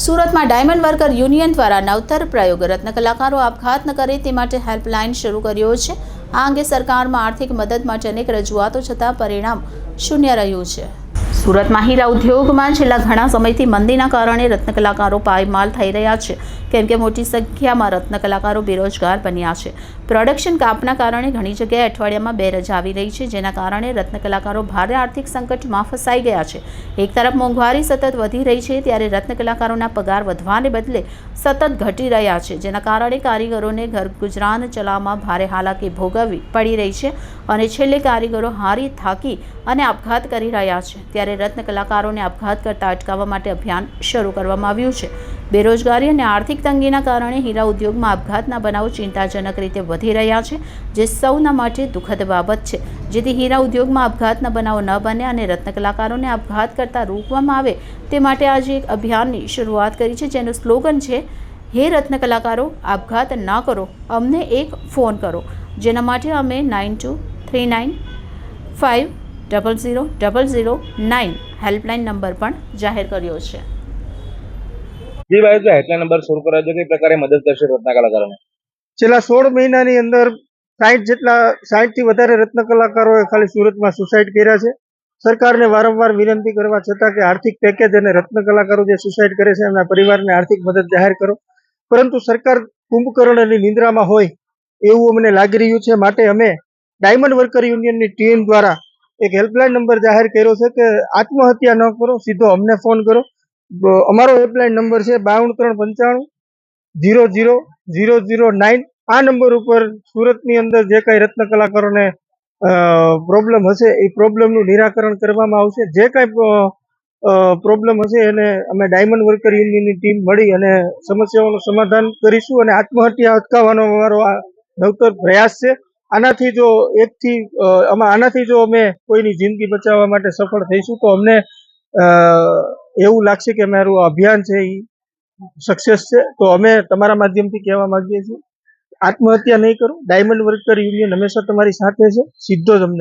સુરતમાં diamond worker union દ્વારા નવતર પ્રયોગ રત્ન કલાકારો આપઘાત ન કરે તે માટે હેલ્પલાઇન શરૂ કર્યો છે। આ અંગે સરકારમાં આર્થિક મદદ માટે અનેક રજૂઆતો છતાં પરિણામ શૂન્ય રહ્યું છે। સુરતમાં હીરા ઉદ્યોગમાં છેલ્લા ઘણા સમયથી મંદીના કારણે રત્ન કલાકારો પાયમાલ થઈ રહ્યા છે, કેમ કે મોટી સંખ્યામાં રત્ન કલાકારો બેરોજગાર બન્યા છે। પ્રોડક્શન કાપના કારણે ઘણી જગ્યાએ અઠવાડિયામાં 2 રજા આવી રહી છે, જેના કારણે રત્ન કલાકારો ભારે આર્થિક સંકટમાં ફસાઈ ગયા છે। એક તરફ મોંઘવારી સતત વધી રહી છે, ત્યારે રત્ન કલાકારોના પગાર વધવાને બદલે સતત ઘટી રહ્યા છે, જેના કારણે કારીગરોને ઘર ગુજરાન ચલાવવામાં ભારે હાલાકી ભોગવવી પડી રહી છે અને છેલ્લે કારીગરો હારી થાકી અને આપઘાત કરી રહ્યા છે। ત્યારે રત્ન કલાકારોને આપઘાત કરતા અટકાવવા માટે અભિયાન શરૂ કરવામાં આવ્યું છે। બેરોજગારી અને આર્થિક તંગીના કારણે હીરા ઉદ્યોગમાં આપઘાતના બનાવો ચિંતાજનક રીતે વધી રહ્યા છે, જે સૌના માટે દુઃખદ બાબત છે। જેથી હીરા ઉદ્યોગમાં આપઘાતના બનાવો ન બને અને રત્ન કલાકારોને આપઘાત કરતા રોકવામાં આવે તે માટે આજે એક અભિયાનની શરૂઆત કરી છે, જેનું સ્લોગન છે, હે રત્ન કલાકારો, આપઘાત ના કરો, અમને એક ફોન કરો। જેના માટે અમે 9239500009 હેલ્પલાઇન નંબર પણ જાહેર કર્યો છે। जी भाई, जो हेल्पलाइन नंबर शुरू करा जो कई प्रकारे मदद करशे रत्न कलाकारों ने। छेल्ला 16 महीनानी अंदर 60 થી વધારે રત્ન કલાકારોએ ખાલી સુરતમાં સુસાઇડ કર્યા છે। સરકારને વારંવાર વિનંતી કરવા છતાં કે આર્થિક પેકેજ અને રત્ન કલાકારો જે સુસાઇડ કરે છે એમના પરિવારને આર્થિક મદદ જાહેર કરો, પરંતુ સરકાર કુંભકર્ણની નિંદ્રામાં હોય એવું અમને લાગી રહ્યું છે। માટે અમે ડાયમંડ વર્કર યુનિયનની ટીમ દ્વારા એક હેલ્પલાઇન નંબર જાહેર કર્યો છે કે આત્મહત્યા ન કરો, સીધો અમને ફોન કરો। અમારો હેલ્પલાઇન નંબર છે 9235500009। આ નંબર ઉપર સુરતની અંદર જે કઈ રત્ન કલાકારોને પ્રોબ્લેમ હશે એ પ્રોબ્લેમનું નિરાકરણ કરવામાં આવશે। જે કઈ પ્રોબ્લેમ હશે એને અમે ડાયમંડ વર્કર યુનિયનની ટીમ મળી અને સમસ્યાઓનું સમાધાન કરીશું અને આત્મહત્યા અટકાવવાનો અમારો આ નવતર પ્રયાસ છે। આનાથી જો અમે કોઈની જિંદગી બચાવવા માટે સફળ થઈશું તો અમને એવું લાગશે કે અમારું અભિયાન છે એ સક્સેસ છે। તો અમે તમારા માધ્યમથી કહેવા માંગીએ છીએ, આત્મહત્યા નહીં કરો, ડાયમંડ વર્કર યુનિયન હંમેશા તમારી સાથે છે, સીધો જ અમને